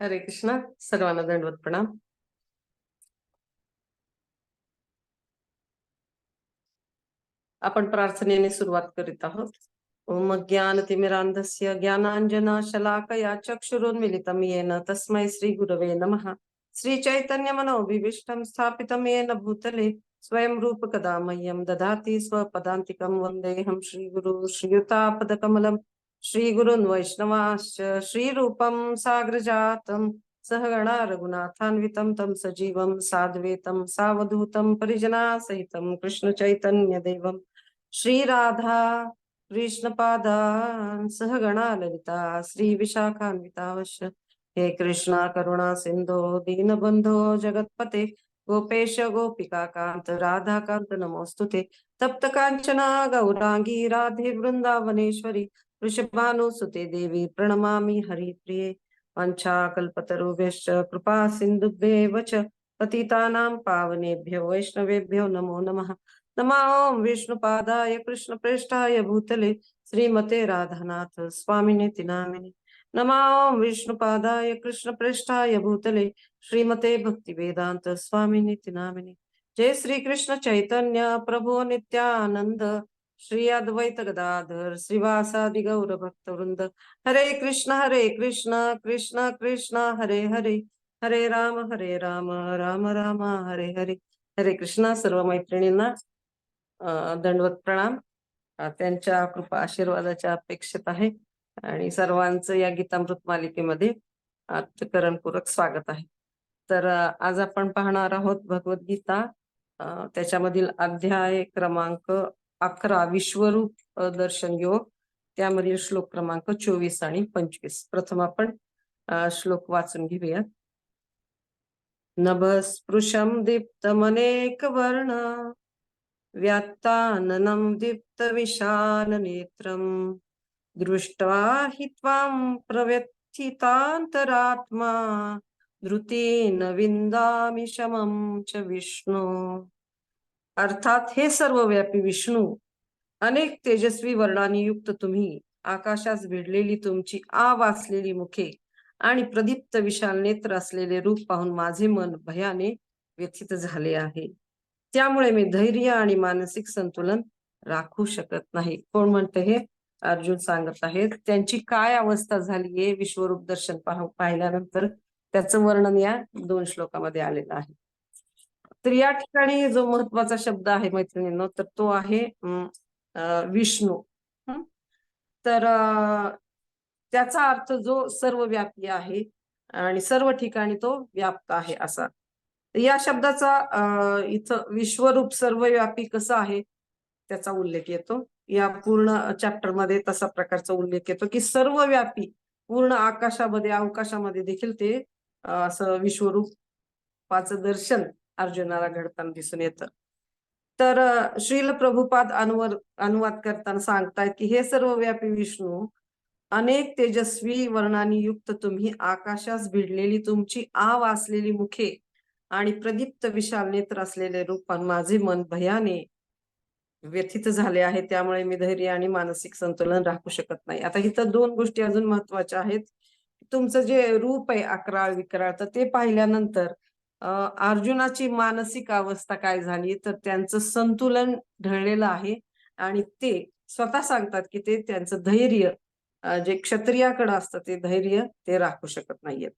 हरे कृष्ण. सर्वांना दंडवत प्रणाम. आपण प्रार्थनेने सुरुवात करीत आहोत. ओम ज्ञानतिमिरान्धस्य ज्ञानाञ्जनशलाकया चक्षुरुन्मिलितं येन तस्मै श्री गुरवे नमः. श्री चैतन्य मनोभीष्टं स्थापितं येन भूतले स्वयं रूप कदा मह्यं ददाति स्वपदान्तिकं वन्देऽहं श्रीगुरु श्रीयुतापदकमलं श्रीगुरुन् वैष्णवाश्च श्रीरूपं साग्रजातं सहगणा रघुनाथान्वितं तं सजीवं साद्वैतं सावधूतं परिजनासहितं कृष्ण चैतन्य देवं श्री राधा कृष्ण पादान् सहगणा ललिता श्री विशाखान्वितावश्य. हे कृष्णा करुणा सिंधो दीनबंधो जगतपते गोपेश गोपिका कांत राधा कांत नमोस्तुते. तप्त कांचना गौरांगी राधे वृंदावनेश्वरी वृषभानुसुते देवी प्रणमामि हरिप्रिये. वंशाकल्पतरुभ्यश्च कृपा सिन्धुभ्येव च पतितानां पावनेभ्यो वैष्णवेभ्यो नमो नमः. नमो विष्णुपादाय कृष्णप्रेष्ठाय भूतले श्रीमते राधानाथ स्वामिनेति नामिने. नमो विष्णुपादाय कृष्णप्रेष्ठाय भूतले श्रीमते भक्तिवेदांत स्वामिनेति नामिने. जय श्री कृष्ण चैतन्य प्रभु नित्यानंद श्री अद्वैत गदाधर श्रीवासादि गौर भक्त वृंद. हरे कृष्ण कृष्ण कृष्ण हरे हरे हरे राम राम राम हरे हरे. हरे कृष्ण. सर्व मैत्रिणींना दंडवत प्रणाम. त्यांच्या कृपा आशीर्वादाच्या अपेक्षित आहे आणि सर्वांचं या गीतामृत मालिकेमध्ये अंतःकरणपूर्वक स्वागत आहे. तर आज आपण पाहणार आहोत भगवद्गीता, त्याच्यामधील अध्याय क्रमांक 11 विश्वरूप दर्शन योग, त्यामधील श्लोक क्रमांक 24 आणि 25. प्रथम आपण श्लोक वाचून घेऊया. नभस्पृशं दीप्तमनेक वर्ण व्यात्ताननं दीप्तविशालनेत्रं दृष्ट्वा हि त्वां प्रव्यथितान्तरात्मा धृतेन विन्दामि शमं च विष्णू. अर्थात हे सर्वव्यापी विष्णू, अनेक तेजस्वी वर्णांनी युक्त तुम्ही, आकाशास भिडलेली तुमची आवासलेली मुखे आणि प्रदीप्त विशाल नेत्र असलेले रूप पाहून माझे मन भयाने व्यथित झाले आहे. त्यामुळे मी धैर्य आणि मानसिक संतुलन राखू शकत नाही. कोण म्हणते हे? अर्जुन सांगत आहेत. त्यांची काय अवस्था झालीये विश्वरूप दर्शन पाहिल्यानंतर, त्याचं वर्णन या 2 श्लोकामध्ये आलेलं आहे. तर या ठिकाणी जो महत्वाचा शब्द आहे मैत्रिणींनो, तर तो आहे विष्णू. तर त्याचा अर्थ जो सर्वव्यापी आहे आणि सर्व ठिकाणी तो व्याप्त आहे असा. या शब्दाचा इथं विश्वरूप सर्वव्यापी कसं आहे त्याचा उल्लेख येतो. या पूर्ण चॅप्टर मध्ये तसा प्रकारचा उल्लेख येतो की सर्वव्यापी पूर्ण आकाशामध्ये अवकाशामध्ये देखील ते असं विश्वरूपाचं दर्शन अर्जुनाला घडताना दिसून येतं. तर श्रील प्रभुपाद अनुवाद करताना सांगतायत की हे सर्वव्यापी विष्णू, अनेक तेजस्वी वर्णांनी युक्त तुम्ही, आकाशास भिडलेली तुमची आवासलेली मुखे आणि प्रदीप्त विशाल नेत्र असलेले रूप माझे मन भयाने व्यथित झाले आहे. त्यामुळे मी धैर्य आणि मानसिक संतुलन राखू शकत नाही. आता इथं 2 गोष्टी अजून महत्वाच्या आहेत. तुमचं जे रूप आहे अकराळ विकराळ, तर ते पाहिल्यानंतर अर्जुनाची मानसिक अवस्था काय झाली, तर त्यांचं संतुलन ढळलेलं आहे आणि ते स्वतः सांगतात की ते त्यांचं धैर्य जे क्षत्रियाकडे असतं ते धैर्य ते राखू शकत नाहीयेत.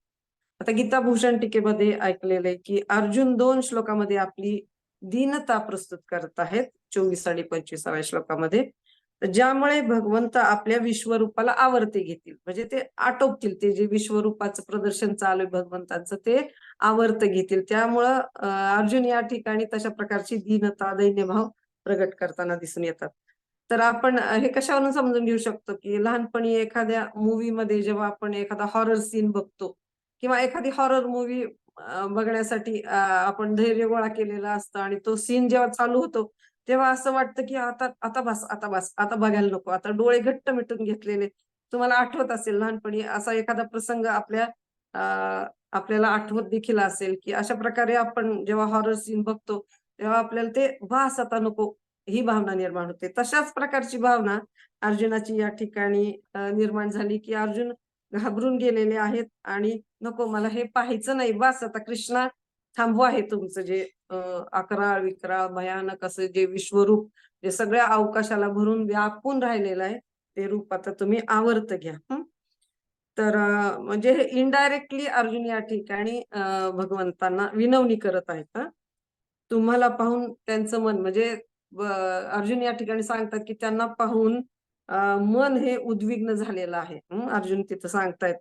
आता गीताभूषण टीकेमध्ये ऐकलेलं आहे की अर्जुन 2 श्लोकामध्ये आपली दीनता प्रस्तुत करत आहेत, 24 आणि 25व्या श्लोकामध्ये. ज्यामुळे भगवंत आपल्या विश्वरूपाला आवर्ते घेतील, म्हणजे ते आटोपतील. ते जे विश्वरूपाचं प्रदर्शन चालू आहे भगवंतांचं ते आवर्त घेतील. त्यामुळं अर्जुन या ठिकाणी तशा प्रकारची दीनता दैन्यभाव प्रगट करताना दिसून येतात. तर आपण हे कशावरून समजून घेऊ शकतो की लहानपणी एखाद्या मूवी मध्ये जेव्हा आपण एखादा हॉरर सीन बघतो किंवा एखादी हॉरर मूवी बघण्यासाठी आपण धैर्य गोळा केलेला असतं आणि तो सीन जेव्हा चालू होतो तेव्हा असं वाटतं की आता आता बस आता बस आता बघायला नको, आता डोळे घट्ट मिटून घेतलेले. तुम्हाला आठवत असेल लहानपणी असा एखादा प्रसंग आपल्याला आठवत देखील असेल की अशा प्रकारे आपण जेव्हा हॉरर सीन बघतो तेव्हा आपल्याला ते बस आता नको ही भावना निर्माण होते. तशाच प्रकारची भावना अर्जुनाची या ठिकाणी निर्माण झाली की अर्जुन घाबरून गेलेले आहेत आणि नको मला हे पाहायचं नाही, बस आता कृष्णा थांबवा हे तुमचं जे अकराळ विक्राळ भयानक असं जे विश्वरूप जे सगळ्या अवकाशाला भरून व्यापून राहिलेलं आहे ते रूप आता तुम्ही आवर्त घ्या. तर म्हणजे इनडायरेक्टली अर्जुन या ठिकाणी भगवंतांना विनवणी करत आहेत. तुम्हाला पाहून त्यांचं मन म्हणजे अर्जुन या ठिकाणी सांगतात की त्यांना पाहून मन हे उद्विग्न झालेलं आहे. अर्जुन तिथं सांगतायत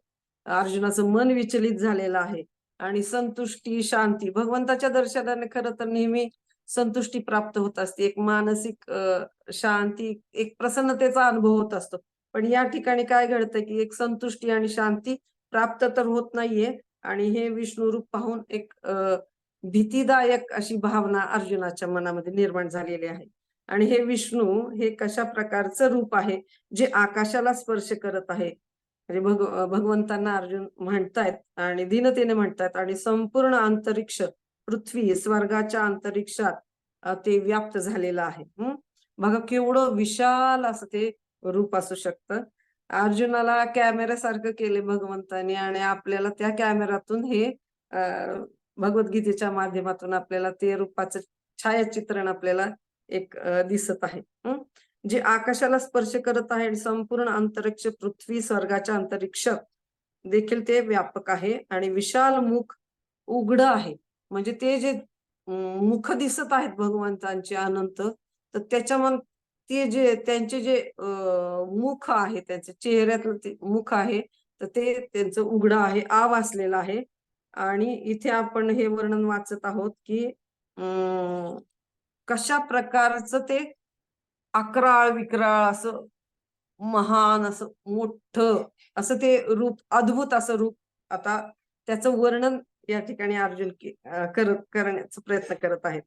अर्जुनाचं मन विचलित झालेलं आहे आणि संतुष्टी शांती भगवंताच्या दर्शनाने खरं तर नेहमी संतुष्टी प्राप्त होत असते. एक मानसिक शांती एक प्रसन्नतेचा अनुभव होत असतो. पण या ठिकाणी काय घडतंय की एक संतुष्टी आणि शांती प्राप्त तर होत नाहीये आणि हे विष्णू रूप पाहून एक भीतीदायक अशी भावना अर्जुनाच्या मनामध्ये निर्माण झालेली आहे. आणि हे विष्णू हे कशा प्रकारचं रूप आहे जे आकाशाला स्पर्श करत आहे. म्हणजे भगवंतांना अर्जुन म्हणतायत आणि दीनतेने म्हणतायत आणि संपूर्ण अंतरिक्ष पृथ्वी स्वर्गाच्या अंतरिक्षात ते व्याप्त झालेलं आहे. बघा केवढं विशाल असं ते रूप असू शकतं. अर्जुनाला कॅमेऱ्यासारखं केले भगवंताने आणि आपल्याला त्या कॅमेऱ्यातून हे भगवद्गीतेच्या माध्यमातून आपल्याला ते रूपाचं छायाचित्रण आपल्याला एक दिसत आहे. जे आकाशाला स्पर्श करत आहे आणि संपूर्ण अंतरिक्ष पृथ्वी स्वर्गाच्या अंतरिक्ष देखील ते व्यापक आहे आणि विशाल मुख उघड आहे. म्हणजे ते जे मुख दिसत आहेत भगवंतांचे अनंत तर त्याच्या ते जे त्यांचे जे मुख आहे त्यांचे चेहऱ्यातलं ते मुख आहे तर ते त्यांचं उघड आहे आव असलेलं आहे. आणि इथे आपण हे वर्णन वाचत आहोत की कशा प्रकारचं ते अकराळ विक्राळ असं महान असं मोठं असं ते रूप अद्भुत असं रूप आता त्याचं वर्णन या ठिकाणी अर्जुन करण्याचा प्रयत्न करत आहेत.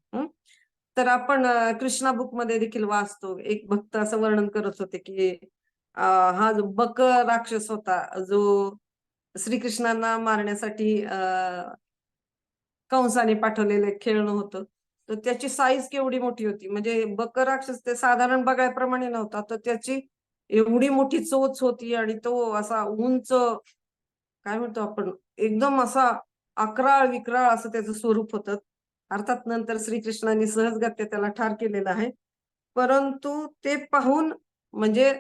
तर आपण कृष्णा बुक मध्ये देखील वाचतो एक भक्त असं वर्णन करत होते की हा जो बक राक्षस होता जो श्रीकृष्णांना मारण्यासाठी कंसाने पाठवलेलं खेळणं होतं तर त्याची साईज केवढी मोठी होती म्हणजे बक राक्षस ते साधारण बगायप्रमाणे नव्हता तर त्याची एवढी मोठी चोच होती आणि तो असा उंच काय म्हणतो आपण एकदम असा अकराळ विक्राळ असं त्याचं स्वरूप होतं. अर्थात नंतर श्रीकृष्णाने सहजगत्या त्याला ठार केलेलं आहे. परंतु ते पाहून म्हणजे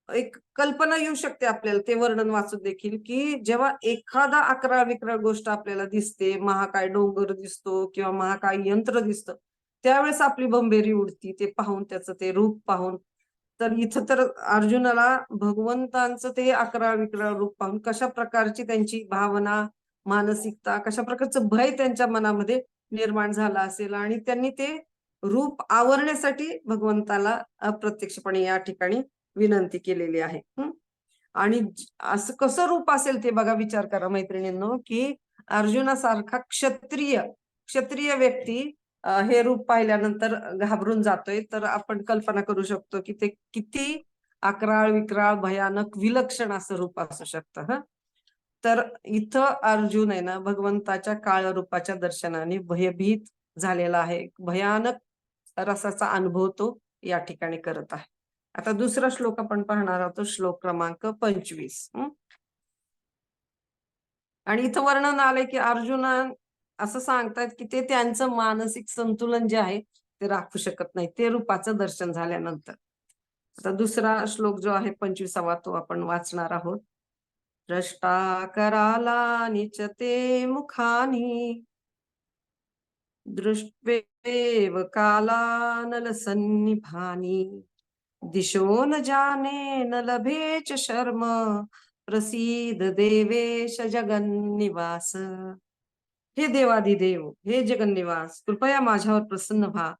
एक कल्पना येऊ शकते आपल्याला ते वर्णन वाचून देखील की जेव्हा एखादा अकराळ विक्राळ गोष्ट आपल्याला दिसते महाकाय डोंगर दिसतो किंवा महाकाय यंत्र दिसतं त्यावेळेस आपली बंबेरी उडती ते पाहून त्याचं ते रूप पाहून. तर इथं तर अर्जुनाला भगवंतांचं ते अकराळ विक्राळ रूप पाहून कशा प्रकारची त्यांची भावना मानसिकता कशा प्रकारचं भय त्यांच्या मनामध्ये निर्माण झालं असेल आणि त्यांनी ते रूप आवरण्यासाठी भगवंताला अप्रत्यक्षपणे या ठिकाणी विनंती केलेली आहे. आणि असं कसं रूप असेल ते बघा विचार करा मैत्रिणींनो की अर्जुनासारखा क्षत्रिय क्षत्रिय व्यक्ती हे रूप पाहिल्यानंतर घाबरून जातोय तर आपण कल्पना करू शकतो की ते किती अकराळ विक्राळ भयानक विलक्षण असं रूप असू शकतं. तर इथं अर्जुन आहे ना भगवंताच्या काळ रूपाच्या दर्शनाने भयभीत झालेला आहे भयानक रसाचा अनुभव तो या ठिकाणी करत आहे. आता दुसरा श्लोक आपण पाहणार आहोत श्लोक क्रमांक 25. आणि इथं वर्णन आलंय की अर्जुना असं सांगतात की ते त्यांचं मानसिक संतुलन जे आहे ते राखू शकत नाही ते रूपाचं दर्शन झाल्यानंतर. आता दुसरा श्लोक जो आहे 25वा तो आपण वाचणार आहोत. द्रष्टा कराला निचते मुखानी दृष्ट्वेव कालानल सन्निभानी दिशो न जाने न लभे च शर्म प्रसीद देवेश जगन्निवास. हे देवाधिदेव हे जगन्निवास कृपया माझ्यावर प्रसन्न व्हा.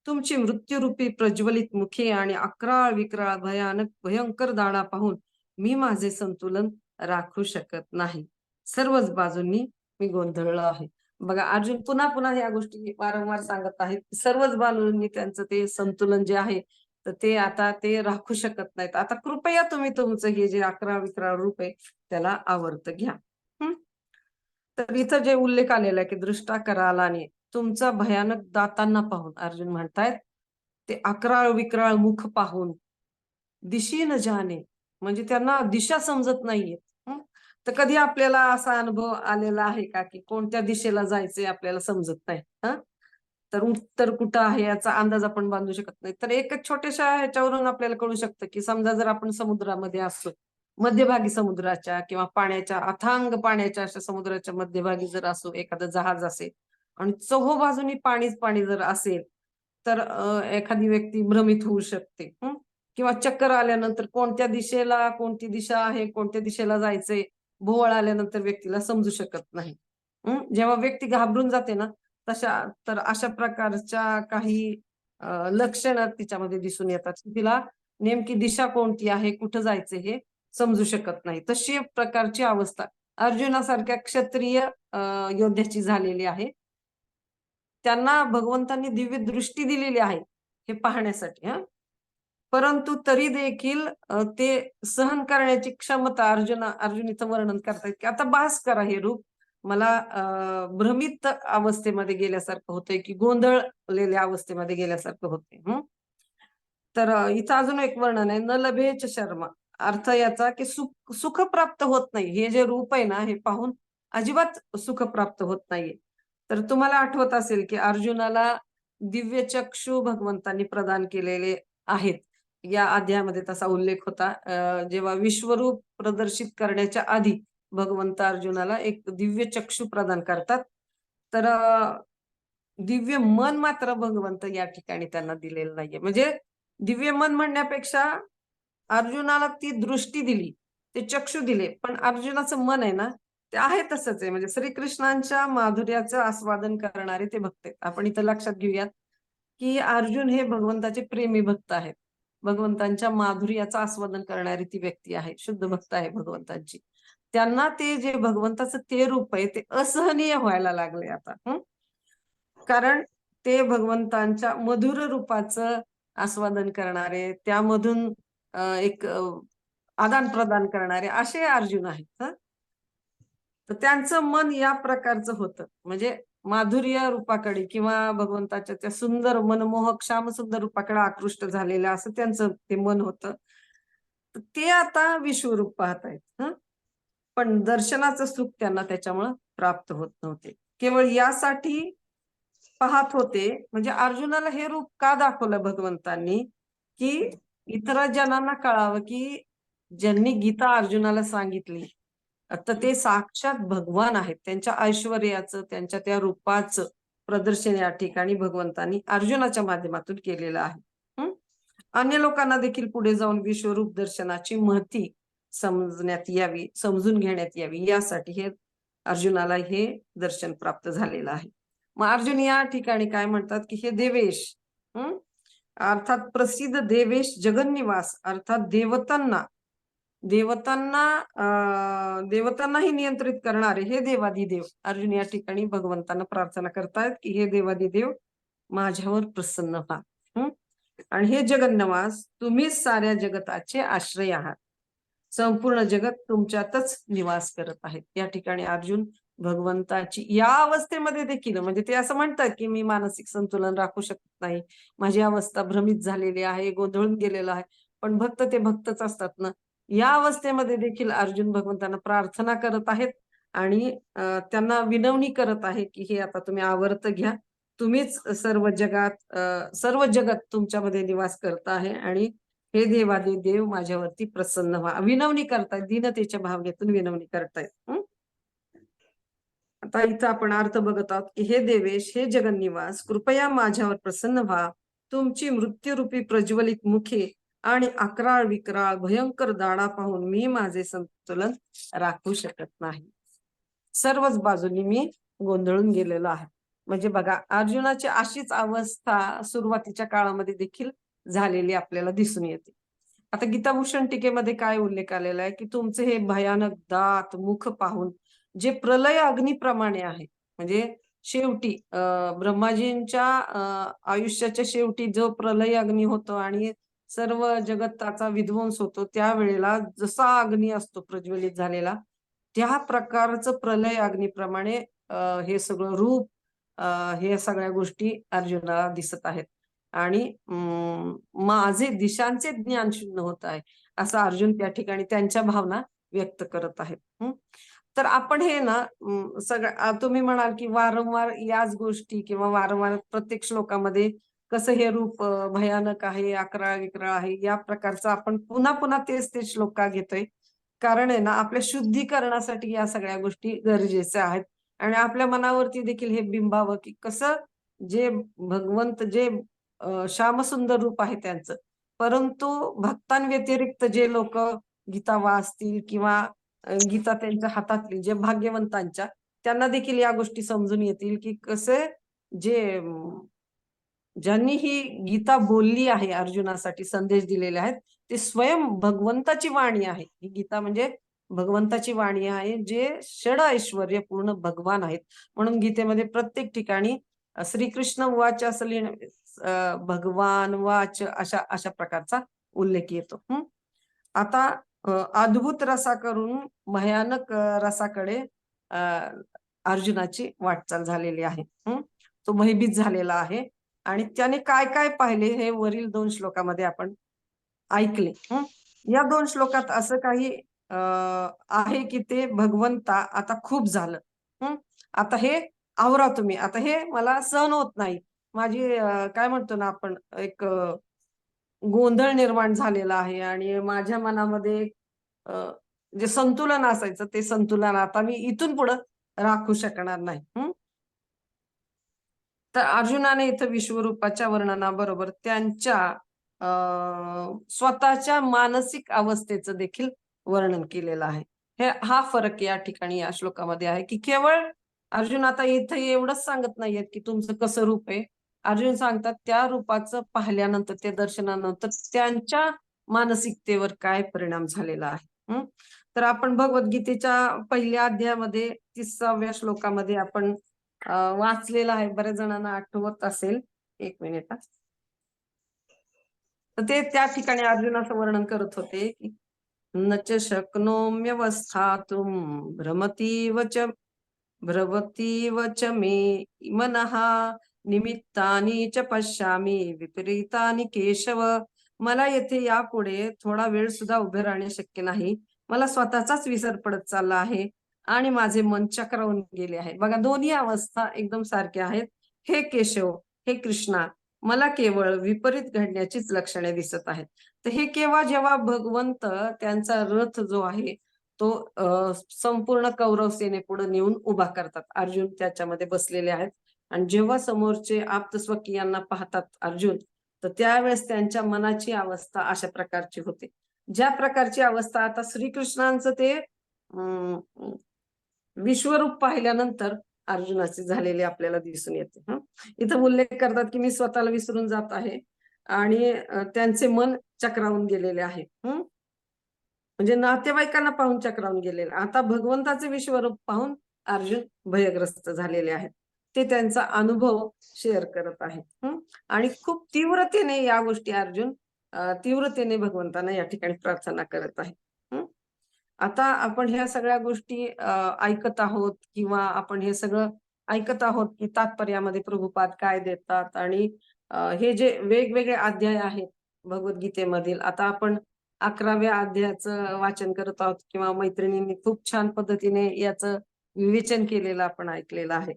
तुमची मृत्यूरूपी प्रज्वलित मुखे आणि अकराळ विक्राळ भयानक भयंकर दाढा पाहून मी माझे संतुलन राखू शकत नाही. सर्वच बाजूंनी मी गोंधळलो आहे. बघा अर्जुन पुन्हा पुन्हा या गोष्टी वारंवार सांगत आहेत. सर्वच बाजूंनी त्यांचं ते संतुलन जे आहे तर ते आता ते राखू शकत नाहीत. आता कृपया तुम्ही तुमचं हे जे अकराळ विक्राळ रूप आहे त्याला आवर्त घ्या. तर इथं जे उल्लेख आलेला आहे की दृष्टा करालाने तुमचा भयानक दातांना पाहून अर्जुन म्हणतायत ते अकराळ विक्राळ मुख पाहून दिशी न जाणे म्हणजे त्यांना दिशा समजत नाहीये. तर कधी आपल्याला असा अनुभव आलेला आहे का की कोणत्या दिशेला जायचंय आपल्याला समजत नाही, तर उत्तर कुठं आहे याचा अंदाज आपण बांधू शकत नाही. तर एक छोट्याशा ह्याच्यावरून आपल्याला कळू शकतं की समजा जर आपण समुद्रामध्ये असलो, मध्यभागी समुद्राच्या किंवा पाण्याच्या अथांग पाण्याच्या अशा समुद्राच्या मध्यभागी जर असो, एखादं जहाज असेल आणि चोहोबाजूनी पाणीच पाणी जर असेल, तर एखादी व्यक्ती भ्रमित होऊ शकते. किंवा चक्कर आल्यानंतर कोणत्या दिशेला कोणती दिशा आहे, कोणत्या दिशेला जायचंय, भोवळ आल्यानंतर व्यक्तीला समजू शकत नाही. जेव्हा व्यक्ती घाबरून जाते ना, तर अशा प्रकारच्या काही लक्षणं तिच्यामध्ये दिसून येतात. तिला नेमकी दिशा कोणती आहे, कुठं जायचं हे समजू शकत नाही. तशी प्रकारची अवस्था अर्जुनासारख्या क्षत्रिय योद्ध्याची झालेली आहे. त्यांना भगवंतांनी दिव्य दृष्टी दिलेली आहे, हे पाहण्यासाठी परंतु तरी देखील ते सहन करण्याची क्षमता अर्जुन इथं वर्णन करतायत, की आता बास करा हे रूप. मला भ्रमित अवस्थेमध्ये गेल्यासारखं होतंय, की गोंधळलेल्या अवस्थेमध्ये गेल्यासारखं होतंय. तर इथं अजून एक वर्णन आहे, न लभेच शर्मा. अर्थ याचा की सुख प्राप्त होत नाही. हे जे रूप आहे ना, हे पाहून अजिबात सुख प्राप्त होत नाहीये. तर तुम्हाला आठवत असेल, की अर्जुनाला दिव्य चक्षु भगवंतांनी प्रदान केलेले आहेत. या अध्यायामध्ये तसा उल्लेख होता. जेव्हा विश्वरूप प्रदर्शित करण्याच्या आधी भगवंत अर्जुनाला एक दिव्य चक्षु प्रदान करतात. तर दिव्य मन मात्र भगवंत या ठिकाणी त्यांना दिलेलं नाहीये. म्हणजे दिव्य मन म्हणण्यापेक्षा अर्जुनाला ती दृष्टी दिली, ते चक्षु दिले. पण अर्जुनाचं मन आहे ना, ते आहे तसंच आहे. म्हणजे श्रीकृष्णांच्या माधुर्याचं आस्वादन करणारे ते भक्त आहेत. आपण इथं लक्षात घेऊयात, की अर्जुन हे भगवंताचे प्रेमी भक्त आहेत. भगवंतांच्या माधुर्याचं आस्वादन करणारी ती व्यक्ती आहे. शुद्ध भक्त आहे भगवंतांची. त्यांना ते जे भगवंताचं ते रूप आहे, ते असहनीय व्हायला लागले आता. कारण ते भगवंतांच्या मधुर रूपाचं आस्वादन करणारे, त्यामधून एक आदान-प्रदान करणारे असे अर्जुन आहेत. तर त्यांचं मन या प्रकारचं होतं. म्हणजे माधुर्य रूपाकडे किंवा भगवंताच्या त्या सुंदर मनमोहक श्यामसुंदर रूपाकडे आकृष्ट झालेलं असं त्यांचं ते मन होतं. तर ते आता विश्वरूप पाहतायत. पण दर्शनाचं सुख त्यांना त्याच्यामुळं प्राप्त होत नव्हते. केवळ यासाठी पाहत होते, म्हणजे अर्जुनाला हे रूप का दाखवलं भगवंतांनी, की इतर जनांना कळावं, की ज्यांनी गीता अर्जुनाला सांगितली, तर ते साक्षात भगवान आहेत. त्यांच्या ऐश्वर्याचं, त्यांच्या त्या रूपाचं प्रदर्शन या ठिकाणी भगवंतांनी अर्जुनाच्या माध्यमातून केलेलं आहे. अन्य लोकांना देखील पुढे जाऊन विश्वरूप दर्शनाची महती समजण्यात यावी, समजून घेण्यात यावी, यासाठी हे अर्जुनाला हे दर्शन प्राप्त झालेलं आहे. मग अर्जुन या ठिकाणी काय म्हणतात, की हे देवेश, अर्थात प्रसिद्ध देवेश जगन्निवास, अर्थात देवतांनाही नियंत्रित करणारे हे देवाधिदेव. अर्जुन या ठिकाणी भगवंतांना प्रार्थना करतायत, की हे देवाधिदेव माझ्यावर प्रसन्न व्हा. आणि हे जगन्निवास, तुम्हीच साऱ्या जगताचे आश्रय आहात. संपूर्ण जगत तुमच्यातच निवास करत आहेत. या ठिकाणी अर्जुन भगवंताची या अवस्थेमध्ये देखील, म्हणजे ते असं म्हणतात, की मी मानसिक संतुलन राखू शकत नाही, माझी अवस्था भ्रमित झालेली आहे, गोंधळून गेलेला आहे. पण भक्त ते भक्तच असतात ना. या अवस्थेमध्ये देखील अर्जुन भगवंतांना प्रार्थना करत आहेत आणि त्यांना विनवणी करत आहे, की हे आता तुम्ही आवर्त घ्या. तुम्हीच सर्व जगत तुमच्यामध्ये निवास करत आहे आणि हे देवादी देव माझ्यावरती प्रसन्न व्हा. विनवणी करतायत, दीनतेच्या भावनेतून विनवणी करतायत. आता इथं आपण अर्थ बघत आहोत, की हे देवेश, हे जगन्निवास, कृपया माझ्यावर प्रसन्न व्हा. तुमची मृत्यूरूपी प्रज्वलित मुखे आणि अकराळ विक्राळ भयंकर दाढा पाहून मी माझे संतुलन राखू शकत नाही. सर्वच बाजूनी मी गोंधळून गेलेलो आहे. म्हणजे बघा, अर्जुनाची अशीच अवस्था सुरुवातीच्या काळामध्ये देखील झालेली आपल्याला दिसून येते. आता गीताभूषण टीकेमध्ये काय उल्लेख आलेला आहे, की तुमचे हे भयानक दात मुख पाहून जे प्रलय अग्नीप्रमाणे आहे, म्हणजे शेवटी ब्रह्माजींच्या आयुष्याच्या शेवटी जो प्रलय अग्नी होतो आणि सर्व जगताचा विध्वंस होतो, त्यावेळेला जसा अग्नी असतो प्रज्वलित झालेला, त्या प्रकारचं प्रलय अग्नीप्रमाणे हे सगळं रूप, हे सगळ्या गोष्टी अर्जुनाला दिसत आहेत. आणि माझे दिशांचे ज्ञान शून्य होत आहे, असं अर्जुन त्या ठिकाणी त्यांच्या भावना व्यक्त करत आहेत. तर आपण हे ना तुम्ही म्हणाल की वारंवार याच गोष्टी किंवा वारंवार प्रत्येक श्लोकामध्ये कसं हे रूप भयानक आहे, अकराळ विक्राळ आहे, या प्रकारचं आपण पुन्हा पुन्हा तेच ते श्लोक का घेतोय? कारण आहे ना आपल्या शुद्धीकरणासाठी या सगळ्या गोष्टी गरजेच्या आहेत आणि आपल्या मनावरती देखील हे बिंबावं की कसं जे भगवंत जे श्यामसुंदर रूप आहे त्यांचं, परंतु भक्तांव्यतिरिक्त जे लोक गीता वाचतील किंवा गीता त्यांच्या हातातली जे भाग्यवंतांच्या त्यांना देखील या गोष्टी समजून येतील की कसे जे ज्यांनी ही गीता बोलली आहे अर्जुनासाठी संदेश दिलेले आहेत ते स्वयं भगवंताची वाणी आहे. ही गीता म्हणजे भगवंताची वाणी आहे जे षड ऐश्वर्य पूर्ण भगवान आहेत. म्हणून गीतेमध्ये प्रत्येक ठिकाणी श्रीकृष्ण वाच असं भगवान वाच अशा अशा प्रकारचा उल्लेख येतो. आता अद्भुत रसाकडून भयानक रसाकडे अर्जुनाची वाटचाल झालेली आहे. तो भयभीत झालेला आहे आणि त्याने काय काय पाहिले हे वरील 2 श्लोकामध्ये आपण ऐकले. या 2 श्लोकात असं काही आहे की ते भगवंता आता खूप झालं. आता हे आवरा तुम्ही. आता हे मला सहन होत नाही. माझी काय म्हणतो ना आपण एक गोंधळ निर्माण झालेला आहे आणि माझ्या मनामध्ये जे संतुलन असायचं ते संतुलन आता मी इथून पुढे राखू शकणार नाही. तर अर्जुनाने इथं विश्वरूपाच्या वर्णनाबरोबर त्यांच्या स्वतःच्या मानसिक अवस्थेचं देखील वर्णन केलेलं आहे. हा फरक या ठिकाणी या श्लोकामध्ये आहे की केवळ अर्जुन आता इथं एवढंच सांगत नाहीयेत की तुमचं कसं रूप आहे. अर्जुन सांगतात त्या रूपाचं पाहिल्यानंतर ते दर्शनानंतर त्यांच्या मानसिकतेवर काय परिणाम झालेला आहे. तर आपण भगवद्गीतेच्या पहिल्या अध्यायामध्ये 30व्या श्लोकामध्ये आपण वाचलेला आहे. बऱ्याच जणांना आठवत असेल. 1 मिनिट. तर ते त्या ठिकाणी अर्जुन असं वर्णन करत होते की न च शक्नोम्यवस्थातुं भ्रमतीव च मे मनः निमित्तानि च पश्यामि विपरीतानि केशव. मला येथे यापुढे थोडा वेळ सुद्धा उभे राहणे शक्य नाही. मला स्वतःचाच विसर पडत चालला आहे आणि माझे मन चक्रावून गेले आहे. बघा दोन्ही अवस्था एकदम सारख्या आहेत. हे केशव, हे कृष्णा, मला केवळ विपरीत घडण्याचीच लक्षणे दिसत आहेत. तर हे केव्हा जेव्हा भगवंत त्यांचा रथ जो आहे तो संपूर्ण कौरव सेनेपुढे नेऊन उभा करतात. अर्जुन त्याच्यामध्ये बसलेले आहेत आणि जेव्हा समोरचे आप्तस्वकीयांना पाहतात अर्जुन तर त्यावेळेस त्यांच्या मनाची अवस्था अशा प्रकारची होते. ज्या प्रकारची अवस्था आता श्रीकृष्णांचं ते विश्वरूप पाहिल्यानंतर अर्जुनाचे झालेले आपल्याला दिसून येते. इथं उल्लेख करतात की मी स्वतःला विसरून जात आहे आणि त्यांचे मन चक्रावून गेलेले आहे. म्हणजे नातेवाईकांना पाहून चक्रावून गेलेले. आता भगवंताचे विश्वरूप पाहून अर्जुन भयग्रस्त झालेले आहेत. ते त्यांचा अनुभव शेअर करत आहेत. आणि खूप तीव्रतेने या गोष्टी अर्जुन तीव्रतेने भगवंतांना या ठिकाणी प्रार्थना करत आहे. आता आपण ह्या सगळ्या गोष्टी ऐकत आहोत किंवा आपण हे सगळं ऐकत आहोत की तात्पर्यामध्ये प्रभुपाद काय देतात आणि हे जे वेगवेगळे अध्याय आहेत भगवद्गीतेमधील. आता आपण 11व्या अध्यायाचं वाचन करत आहोत किंवा मैत्रिणींनी खूप छान पद्धतीने याचं विवेचन केलेलं आपण ऐकलेलं आहे.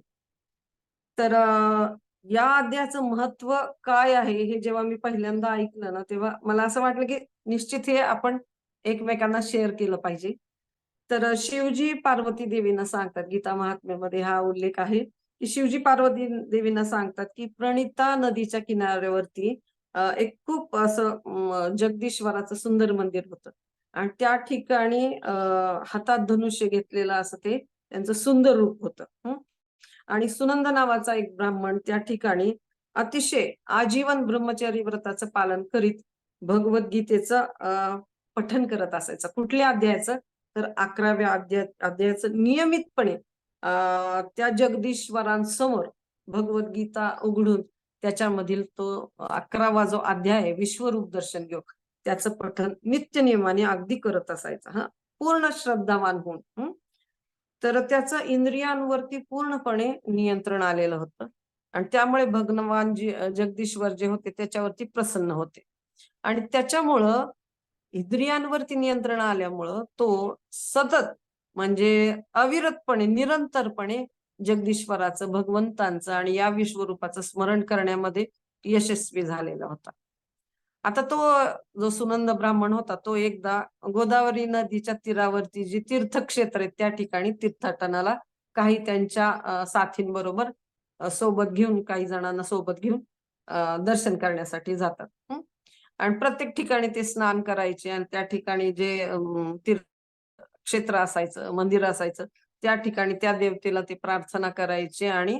तर या अध्यायाचं महत्व काय आहे हे जेव्हा मी पहिल्यांदा ऐकलं ना तेव्हा मला असं वाटलं की निश्चित हे आपण एकमेकांना शेअर केलं पाहिजे. तर शिवजी पार्वती देवींना सांगतात गीता महात्म्यामध्ये हा उल्लेख आहे की शिवजी पार्वती देवींना सांगतात की प्रणिता नदीच्या किनाऱ्यावरती एक खूप असं जगदीश्वराचं सुंदर मंदिर होतं आणि त्या ठिकाणी हातात धनुष्य घेतलेलं असं ते त्यांचं सुंदर रूप होतं. आणि सुनंद नावाचा एक ब्राह्मण त्या ठिकाणी अतिशय आजीवन ब्रह्मचारी व्रताचं पालन करीत भगवद्गीतेचं पठण करत असायचं. कुठल्या अध्यायाचं तर 11व्या अध्यायाचं नियमितपणे त्या जगदीश्वरांसमोर भगवद्गीता उघडून त्याच्यामधील तो 11वा जो अध्याय आहे विश्वरूप दर्शन योग त्याचं पठण नित्य नियमाने अगदी करत असायचं. पूर्ण श्रद्धावान होऊन. तर त्याचं इंद्रियांवरती पूर्णपणे नियंत्रण आलेलं होतं आणि त्यामुळे भगवान जगदीश्वर जे होते त्याच्यावरती प्रसन्न होते आणि त्याच्यामुळं इंद्रियांवरती नियंत्रण आल्यामुळं तो सतत म्हणजे अविरतपणे निरंतरपणे जगदीश्वराचं, भगवंतांचं आणि या विश्वरूपाचं स्मरण करण्यामध्ये यशस्वी झालेला होता. आता तो जो सुनंद ब्राह्मण होता तो एकदा गोदावरी नदीच्या तीरावरती जी तीर्थक्षेत्र आहेत त्या ठिकाणी तीर्थाटनाला काही त्यांच्या साथींबरोबर सोबत घेऊन, काही जणांना सोबत घेऊन दर्शन करण्यासाठी जातात. आणि प्रत्येक ठिकाणी ते स्नान करायचे आणि त्या ठिकाणी जे तीर्थक्षेत्र असायचं, मंदिर असायचं, त्या ठिकाणी त्या देवतेला ते प्रार्थना करायचे आणि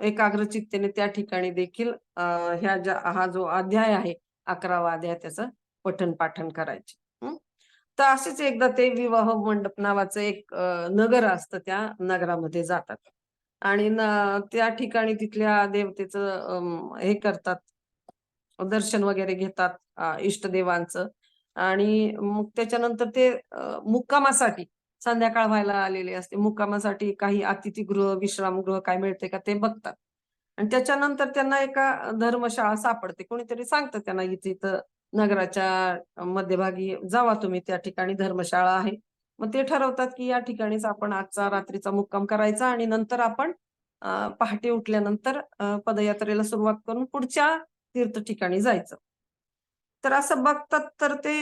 एकाग्र चित्तेने त्या ठिकाणी देखील हा जो अध्याय आहे 11वा अध्याय त्याचं पठण पाठन करायचे. तर असेच एकदा ते विवाह मंडप नावाचं एक नगर असतं, त्या नगरामध्ये जातात आणि त्या ठिकाणी तिथल्या देवतेचं हे करतात, दर्शन वगैरे घेतात इष्टदेवांचं. आणि मग त्याच्यानंतर ते मुक्कामासाठी संध्याकाळ व्हायला आलेली असते. मुक्कामासाठी काही अतिथीगृह, विश्रामगृह काय मिळते का ते बघतात. आणि त्याच्यानंतर त्यांना एका धर्मशाळा सापडते. कोणीतरी सांगतं त्यांना इथे इथं नगराच्या मध्यभागी जावा तुम्ही, त्या ठिकाणी धर्मशाळा आहे. मग ते ठरवतात की या ठिकाणीच आपण आजचा रात्रीचा मुक्काम करायचा आणि नंतर आपण पहाटे उठल्यानंतर पदयात्रेला सुरुवात करून पुढच्या तीर्थ ठिकाणी जायचं. तर असं बघतात तर ते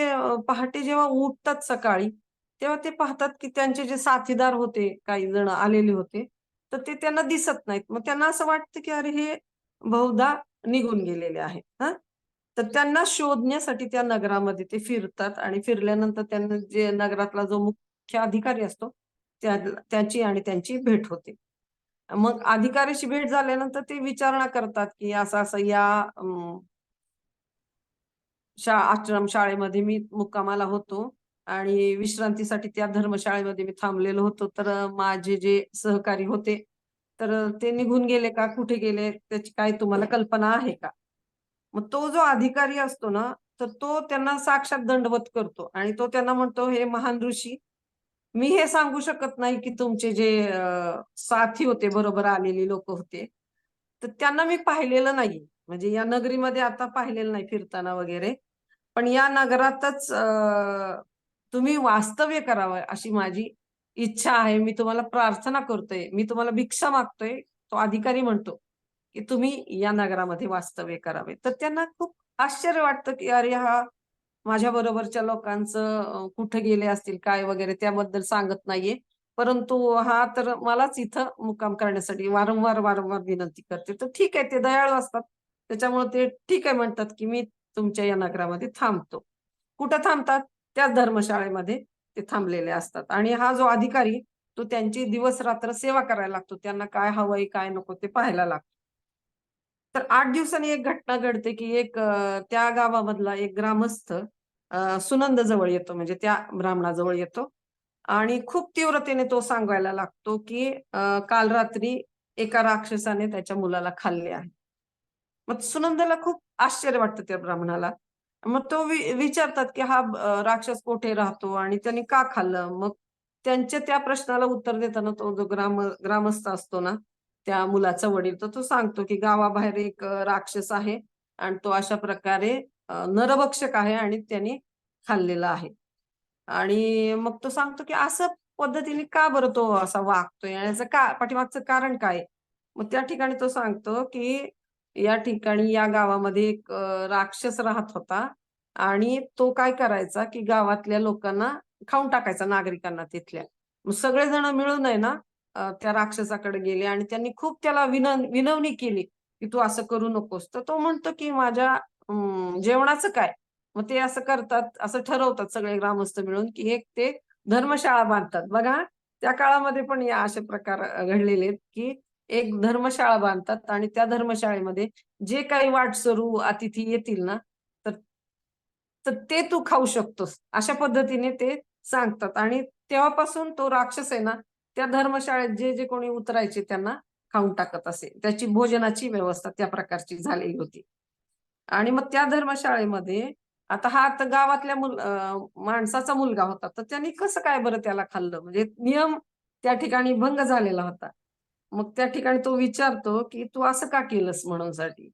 पहाटे जेव्हा उठतात सकाळी, तेव्हा ते पाहतात की त्यांचे जे साथीदार होते, काही जण आलेले होते, तर ते त्यांना दिसत नाहीत. मग त्यांना असं वाटतं की अरे हे बहुधा निघून गेलेले आहेत. तर त्यांना शोधण्यासाठी त्या नगरामध्ये ते फिरतात आणि फिरल्यानंतर त्यांना जे नगरातला जो मुख्य अधिकारी असतो, त्याची आणि त्यांची भेट होते. मग अधिकाऱ्याशी भेट झाल्यानंतर ते विचारणा करतात की असं-असं या आश्रम शाळेमध्ये मी मुक्कामाला होतो आणि विश्रांतीसाठी त्या धर्मशाळेमध्ये मी थांबलेलो होतो. तर माझे जे सहकारी होते, तर ते निघून गेले का? कुठे गेले? त्याची काही तुम्हाला कल्पना आहे का? मग तो जो अधिकारी असतो ना, तर तो त्यांना साक्षात दंडवत करतो आणि तो त्यांना म्हणतो, "हे महान ऋषी, मी हे सांगू शकत नाही की तुमचे जे साथी होते, बरोबर आलेली लोकं होते, तर त्यांना मी पाहिलेलं नाही. म्हणजे या नगरीमध्ये आता पाहिलेलं नाही फिरताना वगैरे. पण या नगरातच तुम्ही वास्तव्य करावं अशी माझी इच्छा आहे. मी तुम्हाला प्रार्थना करतोय. मी तुम्हाला भिक्षा मागतोय." तो अधिकारी म्हणतो, की तुम्ही या नगरामध्ये वास्तव्य करावे. तर त्यांना खूप आश्चर्य वाटतं, की अरे हा माझ्या बरोबरच्या लोकांचं कुठे गेले असतील काय वगैरे त्याबद्दल सांगत नाहीये. परंतु हा तर मलाच इथं मुक्काम करण्यासाठी वारंवार विनंती करते. तर ठीक आहे, ते दयाळू असतात. त्याच्यामुळे ते ठीक आहे म्हणतात, की मी तुमच्या या नगरामध्ये थांबतो. कुठं थांबतात? त्याच धर्मशाळेमध्ये ते थांबलेले असतात आणि हा जो अधिकारी तो त्यांची दिवस-रात्र सेवा करायला लागतो. त्यांना काय हवंय, काय नको ते पाहायला लागतो. तर 8 दिवसांनी एक घटना घडते, की एक त्या गावामधला एक ग्रामस्थ सुनंदजवळ येतो, म्हणजे त्या ब्राह्मणाजवळ येतो आणि खूप तीव्रतेने तो सांगायला लागतो, की काल रात्री एका राक्षसाने त्याच्या मुलाला खाल्ले आहे. मग सुनंदाला खूप आश्चर्य वाटतं त्या ब्राह्मणाला. मग तो विचारतात, की हा राक्षस कुठे राहतो आणि त्याने का खाल्लं? मग त्यांच्या त्या प्रश्नाला उत्तर देताना तो जो ग्रामस्थ असतो ना, त्या मुलाचा वडील, तर तो सांगतो, की गावाबाहेर एक राक्षस आहे आणि तो अशा प्रकारे नरभक्षक आहे आणि त्याने खाल्लेला आहे. आणि मग तो सांगतो, की असं पद्धतीने का बरं तो असा वागतोय आणि याचं का पाठीमागचं कारण काय? मग त्या ठिकाणी तो सांगतो, की या ठिकाणी या गावामध्ये एक राक्षस राहत होता आणि तो काय करायचा, की गावातल्या लोकांना खाऊन टाकायचा, नागरिकांना तिथल्या. मग सगळेजण मिळून आहे ना त्या राक्षसाकडे गेले आणि त्यांनी खूप त्याला विनवणी केली, की "तू असं करू नकोस." तर तो म्हणतो, की "माझ्या जेवणाचं काय?" मग ते असं करतात, असं ठरवतात सगळे ग्रामस्थ मिळून, की एक ते धर्मशाळा बांधतात. बघा, त्या काळामध्ये पण या असे प्रकार घडलेले आहेत, की एक धर्मशाळा बांधतात आणि त्या धर्मशाळेमध्ये जे काही वाटसरू अतिथी येतील ना, तर तर ते तू खाऊ शकतोस. अशा पद्धतीने ते सांगतात आणि तेव्हापासून तो राक्षस आहे ना, त्या धर्मशाळेत जे कोणी उतरायचे त्यांना खाऊन टाकत असे. त्याची भोजनाची व्यवस्था त्या प्रकारची झालेली होती. आणि मग त्या धर्मशाळेमध्ये आता हा आता गावातल्या माणसाचा मुलगा होता. तर त्यांनी कसं काय बरं त्याला खाल्लं? म्हणजे नियम त्या ठिकाणी भंग झालेला होता. मग त्या ठिकाणी तो विचारतो, की "तू असं का केलंस?" म्हणूनसाठी.